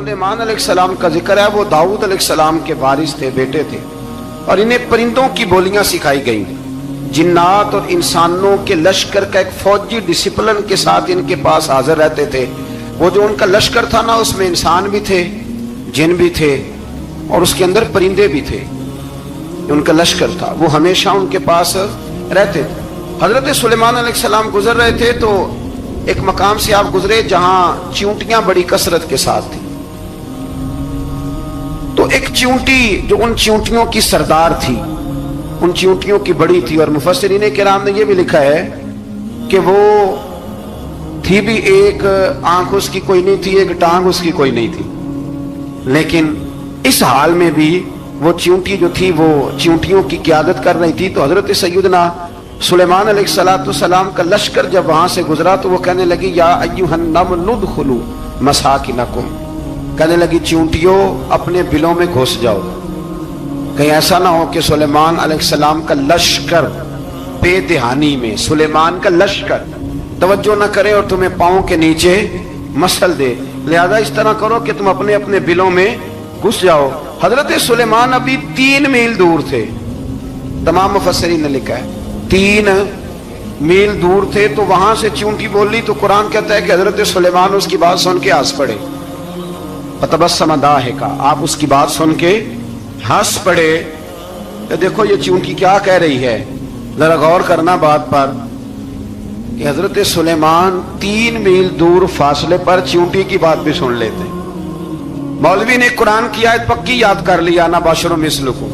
سلیمان علیہ السلام کا ذکر ہے، وہ داؤد علیہ السلام کے وارث تھے، بیٹے تھے، اور انہیں پرندوں کی بولیاں سکھائی گئیں۔ جنات اور انسانوں کے لشکر کا ایک فوجی ڈسپلن کے ساتھ ان کے پاس حاضر رہتے تھے۔ وہ جو ان کا لشکر تھا نا، اس میں انسان بھی تھے، جن بھی تھے، اور اس کے اندر پرندے بھی تھے۔ ان کا لشکر تھا، وہ ہمیشہ ان کے پاس رہتے تھے۔ حضرت سلیمان علیہ السلام گزر رہے تھے تو ایک مقام سے آپ گزرے جہاں چیونٹیاں بڑی کثرت کے ساتھ تھیں۔ تو ایک چیونٹی جو ان چیونٹیوں کی سردار تھی، ان چیونٹیوں کی بڑی تھی، اور مفسرین کرام نے یہ بھی لکھا ہے کہ وہ تھی بھی، ایک آنکھ اس کی کوئی نہیں تھی، ایک ٹانگ اس کی کوئی نہیں تھی، لیکن اس حال میں بھی وہ چیونٹی جو تھی وہ چیونٹیوں کی قیادت کر رہی تھی۔ تو حضرت سیدنا سلیمان علیہ السلام کا لشکر جب وہاں سے گزرا تو وہ کہنے لگی یا ایھا النمل ادخلوا مساکنکم، کہنے لگی چیونٹیوں اپنے بلوں میں گھس جاؤ، کہیں ایسا نہ ہو کہ سلیمان علیہ السلام کا لشکر بے دہانی میں، سلیمان کا لشکر توجہ نہ کرے اور تمہیں پاؤں کے نیچے مسل دے، لہذا اس طرح کرو کہ تم اپنے اپنے بلوں میں گھس جاؤ۔ حضرت سلیمان ابھی 3 میل دور تھے، تمام مفسرین نے لکھا ہے 3 میل دور تھے، تو وہاں سے چیونٹی بولی تو قرآن کہتا ہے کہ حضرت سلیمان اس کی بات سن کے ہنس پڑے، فتبسم ضاحکا، آپ اس کی بات سن کے ہنس پڑے۔ تو دیکھو یہ چیونٹی کیا کہہ رہی ہے، ذرا غور کرنا بات پر کہ حضرت سلیمان 3 میل دور فاصلے پر چیونٹی کی بات بھی سن لیتے۔ مولوی نے قرآن کی آیت پکی یاد کر لی، انا بشر مثلکم،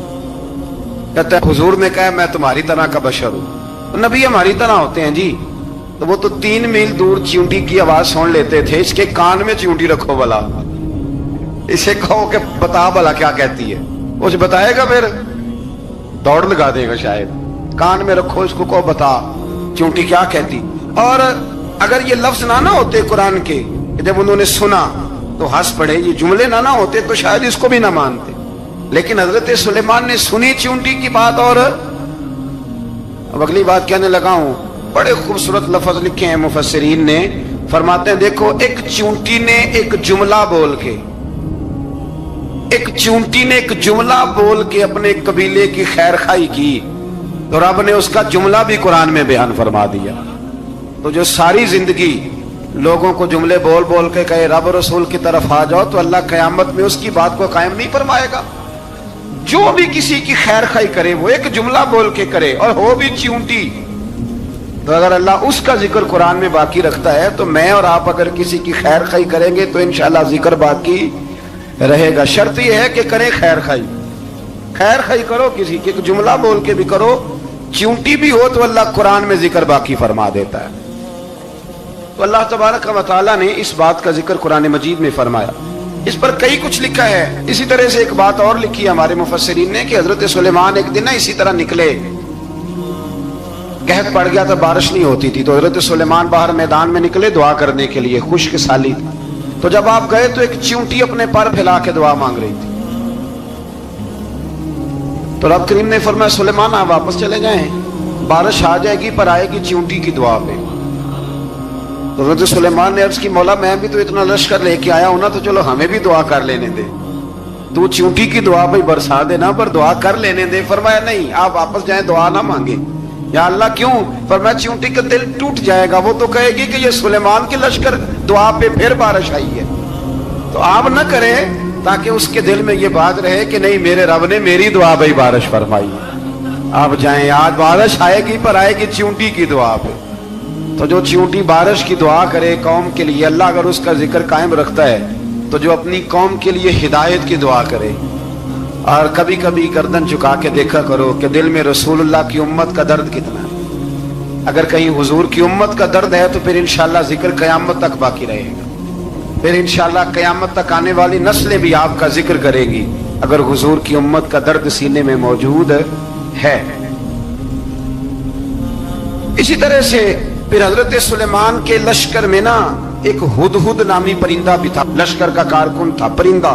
کہتا ہے حضور نے کہا میں تمہاری طرح کا بشر ہوں، نبی ہماری طرح ہوتے ہیں جی، تو وہ تو 3 میل دور چیونٹی کی آواز سن لیتے تھے، اس کے کان میں چیونٹی رکھو بلا، اسے کہو کہ بتا بلا کیا کہتی ہے، وہ جو بتائے گا پھر دوڑ لگا دے گا شاید، کان میں رکھو اس کو، کہو بتا چیونٹی کیا کہتی۔ اور اگر یہ لفظ نہ ہوتے قرآن کے، جب انہوں نے سنا تو ہنس پڑے، یہ جملے نہ ہوتے تو شاید اس کو بھی نہ مانتے، لیکن حضرت سلیمان نے سنی چیونٹی کی بات، اور اب اگلی بات کہنے لگا ہوں، بڑے خوبصورت لفظ لکھے ہیں مفسرین نے، فرماتے ہیں دیکھو ایک چیونٹی نے ایک جملہ بول کے، ایک چیونٹی نے ایک جملہ بول کے اپنے قبیلے کی خیر خواہی کی، تو رب نے اس کا جملہ بھی قرآن میں بیان فرما دیا۔ تو جو ساری زندگی لوگوں کو جملے بول بول کے کہے رب رسول کی طرف آ جاؤ، تو اللہ قیامت میں اس کی بات کو قائم نہیں فرمائے گا۔ جو بھی کسی کی خیر خواہی کرے وہ ایک جملہ بول کے کرے، اور ہو بھی چیونٹی، تو اگر اللہ اس کا ذکر قرآن میں باقی رکھتا ہے تو میں اور آپ اگر کسی کی خیر خواہی کریں گے تو انشاءاللہ ذکر باقی رہے گا۔ شرط یہ ہے کہ کریں خیر خواہی، خیر خواہی کرو کسی کی، ایک جملہ بول کے بھی کرو، چیونٹی بھی ہو تو اللہ قرآن میں ذکر باقی فرما دیتا ہے۔ تو اللہ تبارک و تعالیٰ نے اس بات کا ذکر قرآن مجید میں فرمایا، اس پر کئی کچھ لکھا ہے۔ اسی طرح سے ایک بات اور لکھی ہے ہمارے مفسرین نے کہ حضرت سلیمان ایک دن اسی طرح نکلے، قحط پڑ گیا تھا، بارش نہیں ہوتی تھی، تو حضرت سلیمان باہر میدان میں نکلے دعا کرنے کے لیے، خشک سالی تھی، تو جب آپ گئے تو ایک چیونٹی اپنے پر پھیلا کے دعا مانگ رہی تھی، تو رب کریم نے فرمایا سلیمان آپ واپس چلے جائیں، بارش آ جائے گی پر آئے گی چیونٹی کی دعا پہ۔ تو حضرت سلیمان نے عرض کی مولا میں بھی تو اتنا لشکر لے کے آیا ہوں نا، تو چلو ہمیں بھی دعا کر لینے دے، تو چیونٹی کی دعا پہ برسا دینا پر دعا کر لینے دے۔ فرمایا نہیں آپ واپس جائیں، دعا نہ مانگے۔ یا اللہ کیوں؟ فرمایا چیونٹی کا دل ٹوٹ جائے گا، وہ تو کہے گی کہ یہ سلیمان کے لشکر دعا پہ پھر بارش آئی ہے، تو آپ نہ کریں تاکہ اس کے دل میں یہ بات رہے کہ نہیں میرے رب نے میری دعا پہ بارش فرمائی ہے۔ آپ جائیں، آج بارش آئے گی پر آئے گی چیونٹی کی دعا پہ۔ تو جو چیونٹی بارش کی دعا کرے قوم کے لیے، اللہ اگر اس کا ذکر قائم رکھتا ہے تو جو اپنی قوم کے لیے ہدایت کی دعا کرے، اور کبھی کبھی گردن چکا کے دیکھا کرو کہ دل میں رسول اللہ کی امت کا درد کتنا ہے۔ اگر کہیں حضور کی امت کا درد ہے تو پھر انشاءاللہ ذکر قیامت تک باقی رہے گا، پھر انشاءاللہ قیامت تک آنے والی نسلیں بھی آپ کا ذکر کرے گی اگر حضور کی امت کا درد سینے میں موجود ہے۔ اسی طرح سے پھر حضرت سلیمان کے لشکر میں نا ایک ہدہد نامی پرندہ بھی تھا، لشکر کا کارکن تھا پرندہ،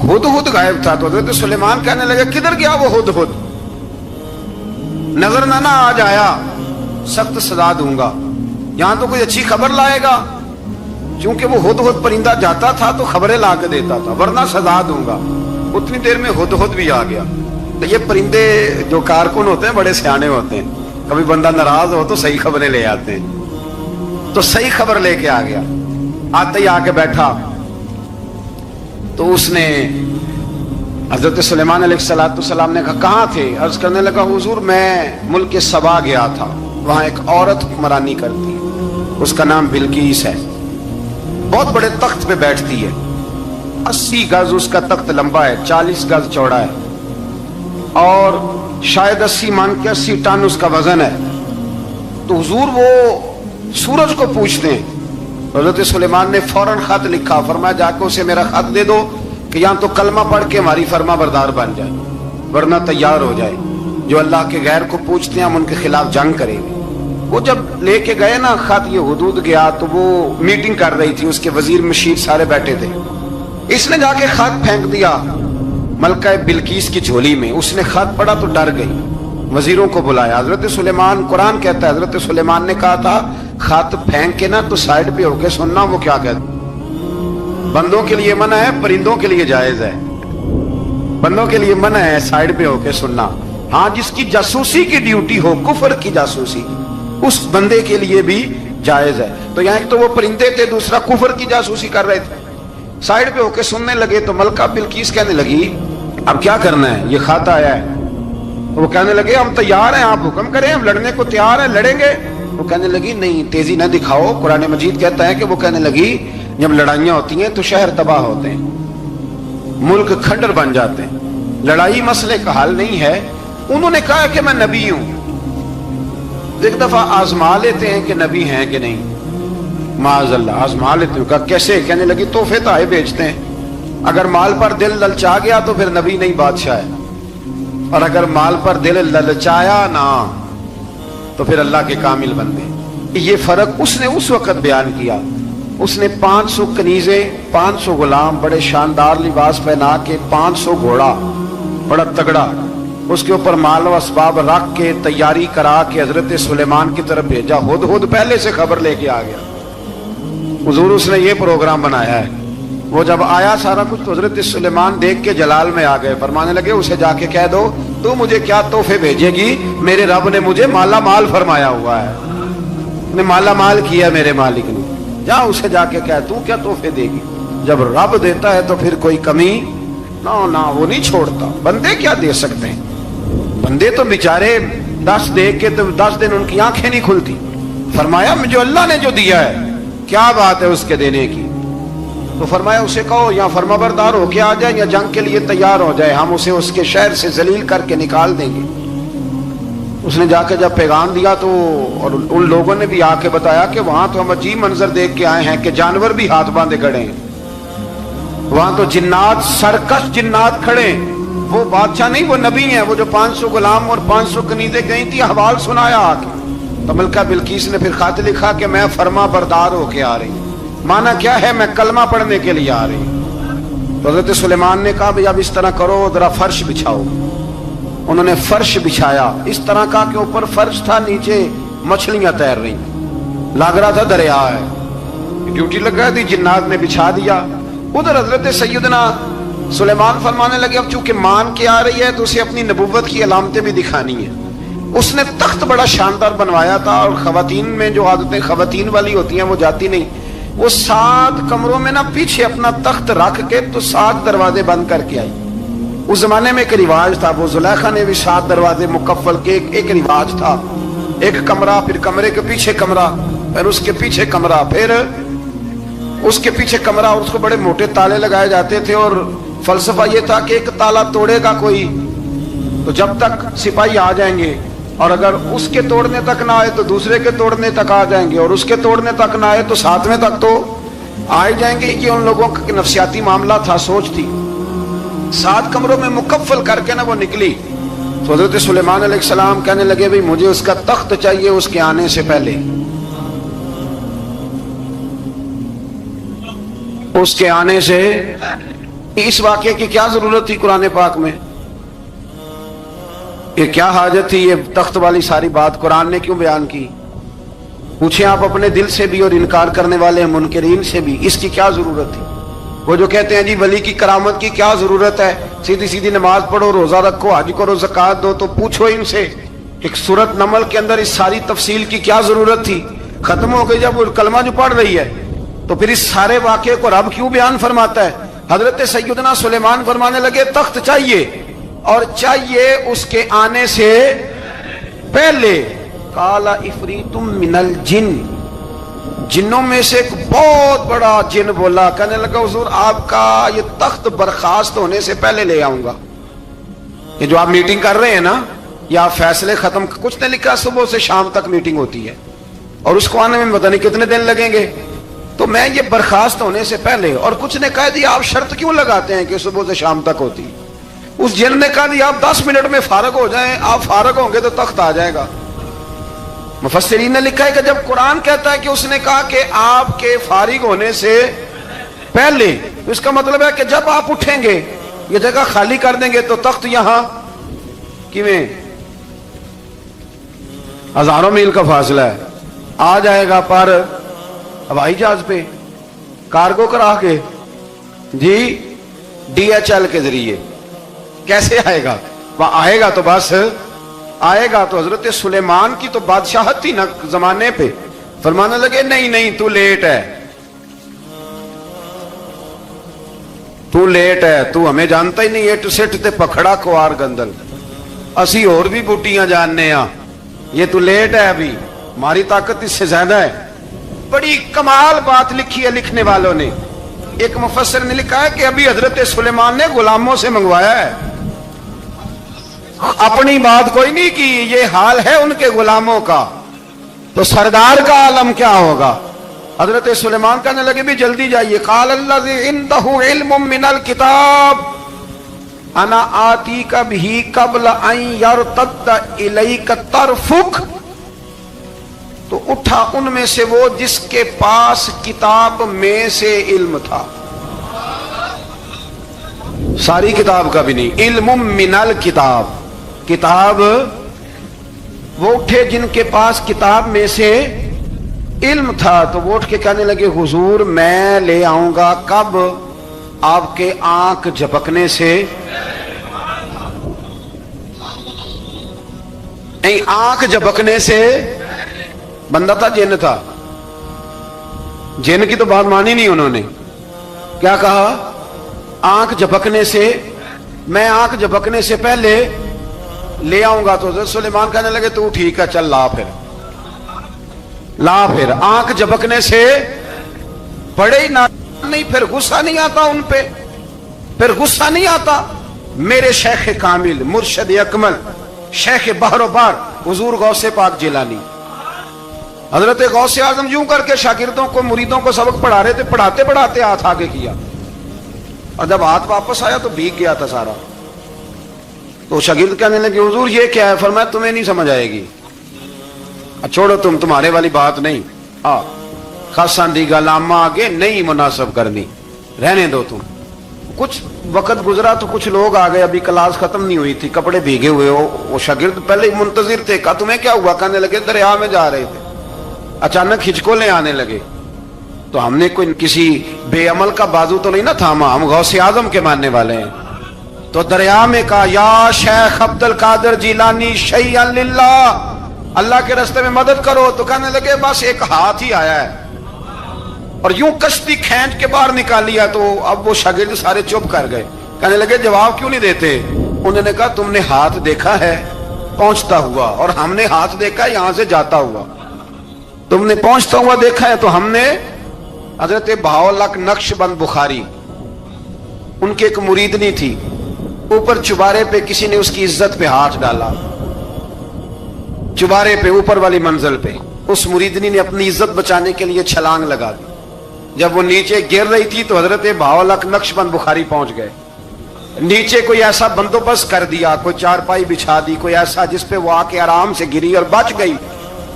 ہدہد غائب تھا۔ تو حضرت سلیمان کہنے لگا کدھر گیا وہ ہدہد، نظر نہ آج آیا، سخت سزا دوں گا، یہاں تو کوئی اچھی خبر لائے گا۔ چونکہ وہ ہدہد پرندہ جاتا تھا تو خبریں لا کے دیتا تھا، ورنہ سزا دوں گا، اتنی دیر میں ہدہد بھی آ گیا۔ تو یہ پرندے جو کارکن ہوتے ہیں بڑے سیانے ہوتے ہیں، کبھی بندہ ناراض ہو تو صحیح خبریں لے آتے ہیں، تو صحیح خبر لے کے آ گیا۔ آتے ہی آ کے بیٹھا تو اس نے حضرت سلیمان علیہ السلام نے کہا کہاں تھے؟ عرض کرنے لگا حضور میں ملک سبا گیا تھا، وہاں ایک عورت حکمرانی کرتی ہے، اس کا نام بلقیس ہے، بہت بڑے تخت پہ بیٹھتی ہے، 80 گز اس کا تخت لمبا ہے، 40 گز چوڑا ہے، اور شاید 80 من کے 80 ٹن اس کا وزن ہے۔ تو حضور وہ سورج کو پوچھتے ہیں۔ حضرت سلیمان نے فوراً خط لکھا، فرمایا جا کے اسے میرا خط دے دو کہ یہاں تو کلمہ پڑھ کے ہماری فرما بردار بن جائے، ورنہ تیار ہو جائے، جو اللہ کے غیر کو پوچھتے ہیں ہم ان کے خلاف جنگ کریں گے۔ وہ جب لے کے گئے نا خط، یہ حدود گیا تو وہ میٹنگ کر رہی تھی، اس کے وزیر مشیر سارے بیٹھے تھے، اس نے جا کے خط پھینک دیا ملکہ بلقیس کی جھولی میں۔ اس نے خط پڑھا تو ڈر گئی، وزیروں کو بلایا۔ حضرت سلیمان، قرآن کہتا ہے حضرت سلیمان نے کہا تھا خط پھینک کے نا تو سائڈ پہ ہو کے سننا وہ کیا کہتا۔ بندوں کے لیے منع ہے، پرندوں کے لیے جائز ہے۔ بندوں کے لیے منع ہے سائڈ پہ ہو کے سننا، ہاں جس کی جاسوسی کی ڈیوٹی ہو، کفر کی جاسوسی، اس بندے کے لیے بھی جائز ہے۔ تو یہاں ایک تو وہ پرندے تھے، دوسرا کفر کی جاسوسی کر رہے تھے، سائڈ پہ ہو کے سننے لگے۔ تو ملکہ بلقیس کہنے لگی اب کیا کرنا ہے، یہ خط آیا ہے۔ وہ کہنے لگے ہم تیار ہیں، آپ حکم کریں، ہم لڑنے کو تیار ہیں، لڑیں گے۔ وہ کہنے لگی نہیں، تیزی نہ دکھاؤ۔ قرآن مجید کہتا ہے کہ وہ کہنے لگی جب لڑائیاں ہوتی ہیں تو شہر تباہ ہوتے ہیں، ملک کھنڈر بن جاتے ہیں، لڑائی مسئلے کا حل نہیں ہے۔ انہوں نے کہا کہ میں نبی ہوں، ایک دفعہ آزما لیتے ہیں کہ نبی ہیں کہ نہیں، معاذ اللہ آزما لیتے ہیں۔ کہا کیسے؟ کہنے لگی تحفے تحائف بیچتے ہیں، اگر مال پر دل للچا گیا تو پھر نبی نہیں بادشاہ ہے، اور اگر مال پر دل للچایا نہ تو پھر اللہ کے کامل بندے۔ یہ فرق اس نے اس وقت بیان کیا۔ اس نے 500 کنیزیں، 500 غلام، بڑے شاندار لباس پہنا کے، 500 گھوڑا بڑا تگڑا، اس کے اوپر مال و اسباب رکھ کے تیاری کرا کے حضرت سلیمان کی طرف بھیجا۔ ہدہد پہلے سے خبر لے کے آ گیا، حضور اس نے یہ پروگرام بنایا ہے۔ وہ جب آیا سارا کچھ تو حضرت سلیمان دیکھ کے جلال میں آ گئے، فرمانے لگے اسے جا کے کہہ دو تو مجھے کیا تحفے بھیجے گی، میرے رب نے مجھے مالا مال فرمایا ہوا ہے، نے مالا مال کیا میرے مالک نے، جا اسے جا کے کہہ تو کیا تحفے دے گی۔ جب رب دیتا ہے تو پھر کوئی کمی نہ وہ نہیں چھوڑتا۔ بندے کیا دے سکتے ہیں، بندے تو بیچارے 10 دے کے تو 10 دن ان کی آنکھیں نہیں کھلتی۔ فرمایا مجھے اللہ نے جو دیا ہے کیا بات ہے اس کے دینے کی؟ تو فرمایا اسے کہو یا فرما بردار ہو کے آ جائے یا جنگ کے لیے تیار ہو جائے، ہم اسے اس کے شہر سے ذلیل کر کے نکال دیں گے۔ اس نے جا کے جب پیغام دیا تو اور ان لوگوں نے بھی آ کے بتایا کہ وہاں تو ہم عجیب منظر دیکھ کے آئے ہیں کہ جانور بھی ہاتھ باندھے کھڑے ہیں، وہاں تو جنات، سرکش جنات کھڑے ہیں۔ وہ بادشاہ نہیں، وہ نبی ہیں، وہ جو 500 غلام اور 500 کنیزیں گئی تھی، حوال سنایا آ کے۔ تو ملکہ بلقیس نے پھر خط لکھا کہ میں فرما بردار ہو کے آ رہی ہوں۔ مانا کیا ہے، میں کلمہ پڑھنے کے لیے آ رہی ہوں۔ تو حضرت سلیمان نے کہا بھئی اب اس طرح کرو، ذرا فرش بچھاؤ۔ انہوں نے فرش بچھایا، اس طرح کا کہ اوپر فرش تھا، نیچے مچھلیاں تیر رہی، لگ رہا تھا دریا ہے۔ ڈیوٹی لگا دی، جنات نے بچھا دیا۔ ادھر حضرت سیدنا سلیمان فرمانے لگے اب چونکہ مان کے آ رہی ہے تو اسے اپنی نبوت کی علامتیں بھی دکھانی ہیں۔ اس نے تخت بڑا شاندار بنوایا تھا، اور خواتین میں جو عادتیں خواتین والی ہوتی ہیں وہ جاتی نہیں، وہ 7 کمروں میں نا پیچھے اپنا تخت رکھ کے تو 7 دروازے بند کر کے آئی۔ اس زمانے میں ایک رواج تھا، وہ زلیخا نے بھی 7 دروازے مکفل کے، ایک رواج تھا، ایک کمرہ، پھر کمرے کے پیچھے کمرہ، پھر اس کے پیچھے کمرہ، پھر اس کے پیچھے کمرہ، اور اس کو بڑے موٹے تالے لگائے جاتے تھے، اور فلسفہ یہ تھا کہ ایک تالا توڑے گا کوئی تو جب تک سپاہی آ جائیں گے، اور اگر اس کے توڑنے تک نہ آئے تو دوسرے کے توڑنے تک آ جائیں گے، اور اس کے توڑنے تک نہ آئے تو 7ویں تک تو آ جائیں گے۔ یہ ان لوگوں کا نفسیاتی معاملہ تھا، سوچ تھی۔ 7 کمروں میں مکفل کر کے نہ وہ نکلی تو حضرت سلیمان علیہ السلام کہنے لگے بھئی مجھے اس کا تخت چاہیے اس کے آنے سے پہلے۔ اس کے آنے سے اس واقعے کی کیا ضرورت تھی قرآن پاک میں؟ یہ کیا حاجت تھی یہ تخت والی ساری بات قرآن نے کیوں بیان کی؟ پوچھیں آپ اپنے دل سے بھی اور انکار کرنے والے منکرین سے بھی، اس کی کیا ضرورت تھی؟ وہ جو کہتے ہیں جی ولی کی کرامت کی کیا ضرورت ہے، سیدھی سیدھی نماز پڑھو، روزہ رکھو، حج کرو، زکوٰۃ دو، تو پوچھو ان سے ایک سورت نمل کے اندر اس ساری تفصیل کی کیا ضرورت تھی؟ ختم ہو گئی جب وہ کلمہ جو پڑھ رہی ہے، تو پھر اس سارے واقعے کو رب کیوں بیان فرماتا ہے؟ حضرت سیدنا سلیمان فرمانے لگے تخت چاہیے، اور چاہیے اس کے آنے سے پہلے قال افریت من الجن، جنوں میں سے ایک بہت بڑا جن بولا، کہنے لگا حضور آپ کا یہ تخت برخاست ہونے سے پہلے لے آؤں گا۔ یہ جو آپ میٹنگ کر رہے ہیں نا، یا فیصلے ختم، کچھ نے لکھا صبح سے شام تک میٹنگ ہوتی ہے اور اس کو آنے میں پتہ نہیں کتنے دن لگیں گے، تو میں یہ برخاست ہونے سے پہلے، اور کچھ نے کہا دی آپ شرط کیوں لگاتے ہیں کہ صبح سے شام تک ہوتی؟ اس جن نے کہا دی آپ 10 منٹ میں فارغ ہو جائیں، آپ فارغ ہوں گے تو تخت آ جائے گا۔ مفسرین نے لکھا ہے کہ جب قرآن کہتا ہے کہ اس نے کہا کہ آپ کے فارغ ہونے سے پہلے، تو اس کا مطلب ہے کہ جب آپ اٹھیں گے یہ جگہ خالی کر دیں گے تو تخت یہاں کیویں ہزاروں میل کا فاصلہ ہے، آ جائے گا، پر ہوائی جہاز پہ کارگو کرا کے، جی DHL کے ذریعے کیسے آئے گا؟ وہ آئے گا تو بس آئے گا۔ تو حضرت سلیمان کی تو بادشاہت تھی نا زمانے پہ، فرمانے لگے نہیں نہیں تو لیٹ ہے، تو لیٹ ہے، تو ہمیں جانتا ہی نہیں، ایٹ سٹ تے پکھڑا کوار گندل، اسی اور بھی بوٹیاں جاننے ہاں، یہ تو لیٹ ہے، ابھی ہماری طاقت اس سے زیادہ ہے۔ بڑی کمال بات لکھی ہے لکھنے والوں نے۔ ایک مفسر نے لکھا ہے کہ ابھی حضرت سلیمان نے غلاموں سے منگوایا ہے، اپنی بات کوئی نہیں کی، یہ حال ہے ان کے غلاموں کا، تو سردار کا عالم کیا ہوگا؟ حضرت سلیمان کہنے لگے بھی جلدی جائیے، قال الذی عنده علم من الکتاب انا آتیک بہ قبل ان یرتد الیک طرفک، تو اٹھا ان میں سے وہ جس کے پاس کتاب میں سے علم تھا، ساری کتاب کا بھی نہیں، علم من الکتاب، کتاب، وہ اٹھے جن کے پاس کتاب میں سے علم تھا، تو وہ اٹھ کے کہنے لگے حضور میں لے آؤں گا، کب؟ آپ کے آنکھ جھپکنے سے، نہیں آنکھ جھپکنے سے، بندہ تھا جن تھا، جن کی تو بات مانی نہیں انہوں نے، کیا کہا؟ آنکھ جھپکنے سے، میں آنکھ جھپکنے سے پہلے لے آؤں گا۔ تو حضرت سلیمان کہنے لگے تو ٹھیک ہے چل لا، پھر لا، پھر آنکھ جھپکنے سے بڑے ہی نہیں، پھر غصہ نہیں آتا ان پہ، پھر غصہ نہیں آتا۔ میرے شیخ کامل، مرشد اکمل، شیخ بحر و بار، حضور غوث پاک جیلانی، حضرت غوث اعظم یوں کر کے شاگردوں کو، مریدوں کو سبق پڑھا رہے تھے، پڑھاتے پڑھاتے ہاتھ آگے کیا، اور جب ہاتھ واپس آیا تو بھیگ گیا تھا سارا۔ تو شاگرد کہنے لگے حضور یہ کیا ہے؟ فرمایا تمہیں نہیں سمجھ آئے گی، چھوڑو تمہارے والی بات نہیں، خاصان دی گلامہ آگے نہیں مناسب کرنی، رہنے دو تم۔ کچھ وقت گزرا تو کچھ لوگ آ گئے، ابھی کلاس ختم نہیں ہوئی تھی، کپڑے بھیگے ہوئے ہو، وہ شاگرد پہلے ہی منتظر تھے، کہا تمہیں کیا ہوا؟ کہنے لگے دریا میں جا رہے تھے، اچانک ہچکولے آنے لگے، تو ہم نے کوئی کسی بے عمل کا بازو تو نہیں نہ تھاما، ہم غوث اعظم کے ماننے والے ہیں، تو دریا میں کہا یا شیخ عبد القادر جیلانی شیئا للہ، اللہ کے راستے میں مدد کرو۔ تو کہنے لگے بس ایک ہاتھ ہی آیا ہے، اور یوں کشتی کھینچ کے باہر نکالی ہے۔ تو اب وہ شاگرد سارے چپ کر گئے، کہنے لگے جواب کیوں نہیں دیتے؟ انہوں نے کہا تم نے ہاتھ دیکھا ہے پہنچتا ہوا، اور ہم نے ہاتھ دیکھا ہے یہاں سے جاتا ہوا، تم نے پہنچتا ہوا دیکھا ہے، تو ہم نے حضرت بہاؤالحق نقشبند بخاری، ان کی ایک مریدنی تھی، اوپر چبارے پہ کسی نے اس کی عزت پہ ہاتھ ڈالا، چبارے پہ اوپر والی منزل پہ، اس مریدنی نے اپنی عزت بچانے کے لیے چھلانگ لگا دی، جب وہ نیچے گر رہی تھی تو حضرت بہاؤالحق نقشبند بخاری پہنچ گئے، نیچے کوئی ایسا بندوبست کر دیا، کوئی چارپائی بچھا دی، کوئی ایسا جس پہ وہ آ کے آرام سے گری اور بچ گئی۔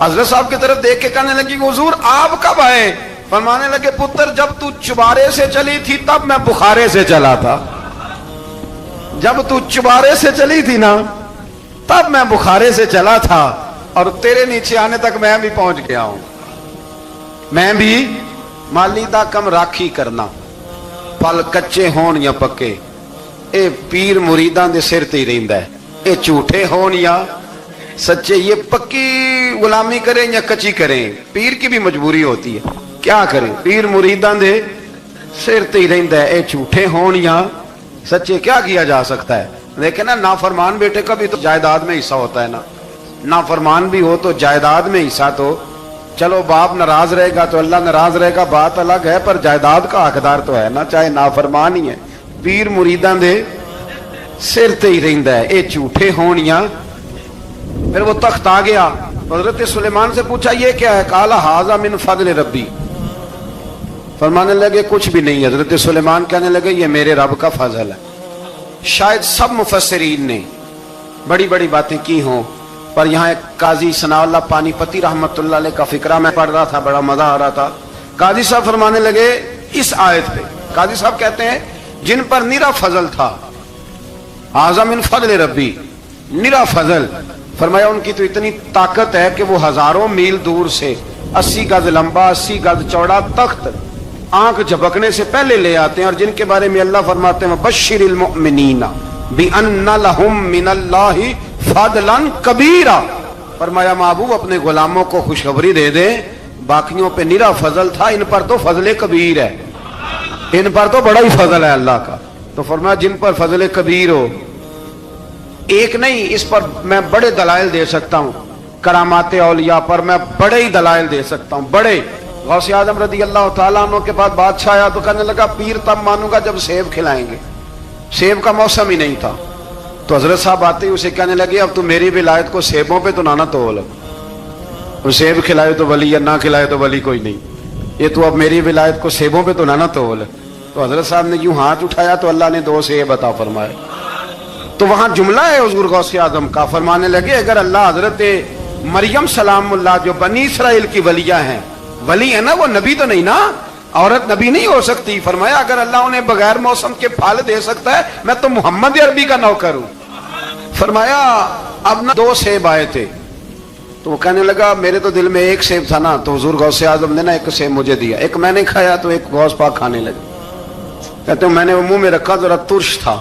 حضرت صاحب کی طرف دیکھ کے کہنے لگی حضور آپ کب آئے؟ فرمانے لگے پتر جب تو چبارے سے چلی تھی تب میں بخارے سے چلا تھا، جب تو چبارے سے چلی تھی نا تب میں بخارے سے چلا تھا، اور تیرے نیچے آنے تک میں بھی پہنچ گیا ہوں۔ میں بھی ਮਾਲੀ ਦਾ ਕੰਮ ਰਾਖੀ ਕਰਨਾ, ਪਲ ਕੱਚੇ ਹੋਣ ਜਾਂ ਪੱਕੇ, ਇਹ ਪੀਰ ਮੁਰੀਦਾਂ ਦੇ ਸਿਰ ਤੇ ਹੀ ਰਹਿੰਦਾ ਹੈ। ਇਹ ਝੂਠੇ ਹੋਣ یا سچے، یہ پکی غلامی کریں یا کچی کریں، پیر کی بھی مجبوری ہوتی ہے، کیا کریں، پیر مریداں دے سر تے ہی رہندا ہے، اے جھوٹے ہون یا سچے، کیا کیا جا سکتا ہے۔ لیکن نا نافرمان بیٹے کا بھی تو جائیداد میں حصہ ہوتا ہے نا، نافرمان بھی ہو تو جائیداد میں حصہ، تو چلو باپ ناراض رہے گا تو اللہ ناراض رہے گا، بات الگ ہے، پر جائیداد کا حقدار تو ہے نا، چاہے نافرمان ہی ہے۔ پیر مریداں دے سر تے ہی رہندا ہے، اے جھوٹے ہون یا۔ پھر وہ تخت آ گیا، حضرت سلیمان سے پوچھا یہ کیا ہے، قال ھذا من فضل ربی، فرمانے لگے کچھ بھی نہیں، حضرت سلیمان کہنے لگے یہ میرے رب کا فضل ہے۔ شاید سب مفسرین نے بڑی بڑی باتیں کی ہوں، پر یہاں ایک قاضی ثناء اللہ پانی پتی رحمت اللہ علیہ کا فقرہ میں پڑھ رہا تھا، بڑا مزہ آ رہا تھا۔ قاضی صاحب فرمانے لگے اس آیت پہ، قاضی صاحب کہتے ہیں جن پر نرا فضل تھا، ھذا من فضل ربی، نرا فضل، فرمایا ان کی تو اتنی طاقت ہے کہ وہ ہزاروں میل دور سے 80 گز لمبا 80 گز چوڑا تخت آنکھ جھپکنے سے پہلے لے آتے ہیں، اور جن کے بارے میں اللہ فرماتے ہیں بشر المؤمنین بان لهم من اللہ فضلا کبیرا، فرمایا محبوب اپنے غلاموں کو خوشخبری دے دیں، باقیوں پہ نرا فضل تھا، ان پر تو فضل کبیر ہے، ان پر تو بڑا ہی فضل ہے اللہ کا۔ تو فرمایا جن پر فضل کبیر ہو، ایک نہیں، اس پر میں بڑے دلائل دے سکتا ہوں، کرامات اولیاء پر میں بڑے ہی دلائل دے سکتا ہوں، بڑے۔ غوث اعظم رضی اللہ تعالیٰ عنہ کے پاس بادشاہ آیا تو کہنے لگا پیر تب مانوں گا جب سیب کھلائیں گے، سیب کا موسم ہی نہیں تھا، تو حضرت صاحب آتے ہی اسے کہنے لگے اب تو میری ولایت کو سیبوں پہ تو نہ تول، سیب کھلائے تو ولی یا نہ کھلائے تو ولی کوئی نہیں، یہ تو اب میری ولایت کو سیبوں پہ تو نہ تول۔ تو حضرت صاحب نے یوں ہاتھ اٹھایا تو اللہ نے 2 سیب عطا فرمائے۔ تو وہاں جملہ ہے حضور غوث اعظم کا، فرمانے لگے اگر اللہ حضرت مریم سلام اللہ جو بنی اسرائیل کی ولیہ ہیں، ولی ہے نا، وہ نبی تو نہیں نا، عورت نبی نہیں ہو سکتی، فرمایا اگر اللہ انہیں بغیر موسم کے پھل دے سکتا ہے میں تو محمد عربی کا نوکر ہوں۔ فرمایا اب نہ 2 سیب آئے تھے، تو وہ کہنے لگا میرے تو دل میں 1 سیب تھا نا، تو حضور غوث اعظم نے نا 1 سیب مجھے دیا، 1 میں نے کھایا تو 1 غوث پاک کھانے لگے، کہتے ہیں میں نے وہ منہ میں رکھا ذرا ترش تھا،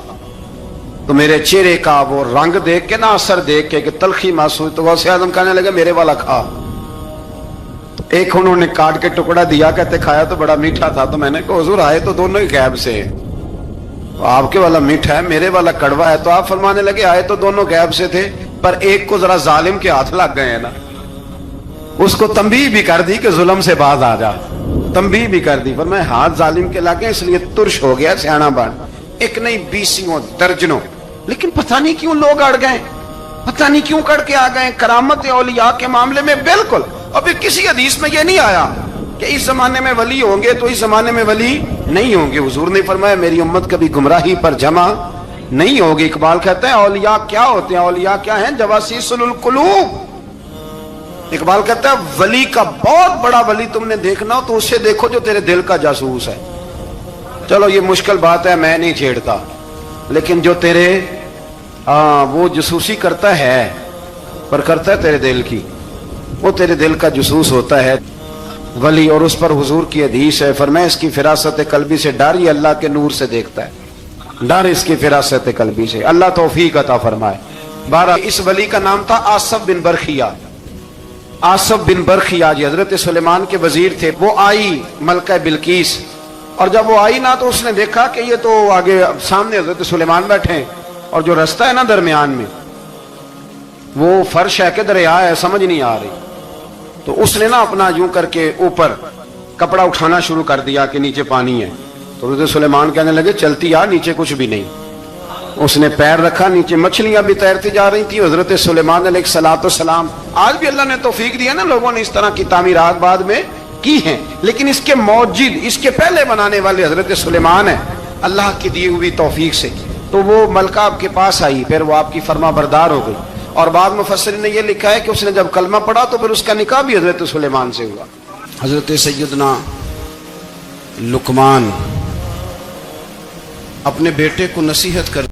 تو میرے چہرے کا وہ رنگ دیکھ کے نا، اثر دیکھ کے کہ تلخی محسوس، تو غوث اعظم کہنے لگے میرے والا کھا، تو 1 انہوں نے کاٹ کے ٹکڑا دیا، کہتے کھایا تو بڑا میٹھا تھا، تو میں نے کہا حضور آئے تو دونوں ہی غیب سے، آپ کے والا میٹھا ہے میرے والا کڑوا ہے، تو آپ فرمانے لگے آئے تو دونوں غیب سے تھے، پر ایک کو ذرا ظالم کے ہاتھ لگ گئے ہیں نا، اس کو تنبیہ بھی کر دی کہ ظلم سے باز آ جا، تنبیہ بھی کر دی، پر میں ہاتھ ظالم کے لگے اس لیے ترش ہو گیا، سیانا بن، 1 نہیں 20 درجنوں، لیکن پتہ نہیں کیوں لوگ اڑ گئے، پتہ نہیں کیوں کڑ کے آ گئے کرامت اولیاء کے معاملے میں۔ بالکل ابھی کسی حدیث میں یہ نہیں آیا کہ اس زمانے میں ولی ہوں گے تو اس زمانے میں ولی نہیں ہوں گے، حضور نے فرمایا میری امت کبھی گمراہی پر جمع نہیں ہوگی۔ اقبال کہتے ہیں اولیاء کیا ہوتے ہیں، اولیاء کیا ہیں، جواسیس القلوب۔ اقبال کہتا ہے ولی کا بہت بڑا ولی تم نے دیکھنا ہو تو اسے دیکھو جو تیرے دل کا جاسوس ہے۔ چلو یہ مشکل بات ہے، میں نہیں چھیڑتا، لیکن جو تیرے وہ جاسوسی کرتا ہے، پر کرتا ہے تیرے دل کی، وہ تیرے دل کا جاسوس ہوتا ہے ولی، اور اس پر حضور کی حدیث ہے، فرمایا اس کی فراست قلبی سے ڈر، یہ اللہ کے نور سے دیکھتا ہے، ڈر اس کی فراست قلبی سے، اللہ توفیق عطا فرمائے۔ بارہ اس ولی کا نام تھا آصف بن برخیہ، آصف بن برخیہ جی حضرت سلیمان کے وزیر تھے۔ وہ آئی ملکہ بلقیس، اور جب وہ آئی نا تو اس نے دیکھا کہ یہ تو آگے سامنے حضرت سلیمان بیٹھے ہیں، اور جو رستہ ہے نا درمیان میں وہ فرش ہے کہ دریا ہے سمجھ نہیں آ رہی، تو اس نے نا اپنا یوں کر کے اوپر کپڑا اٹھانا شروع کر دیا کہ نیچے پانی ہے، تو حضرت سلیمان کہنے لگے چلتی آ، نیچے کچھ بھی نہیں۔ اس نے پیر رکھا، نیچے مچھلیاں بھی تیرتی جا رہی تھی۔ حضرت سلیمان علیہ السلام، آج بھی اللہ نے توفیق دیا نا، لوگوں نے اس طرح کی تعمیرات بعد میں کی ہیں، لیکن اس کے موجد، اس کے پہلے بنانے والے حضرت سلیمان ہیں اللہ کی دی ہوئی توفیق سے۔ تو وہ ملکہ آپ کے پاس آئی، پھر وہ آپ کی فرما بردار ہو گئی، اور بعض مفسرین نے یہ لکھا ہے کہ اس نے جب کلمہ پڑھا تو پھر اس کا نکاح بھی حضرت سلیمان سے ہوا۔ حضرت سیدنا لقمان اپنے بیٹے کو نصیحت کر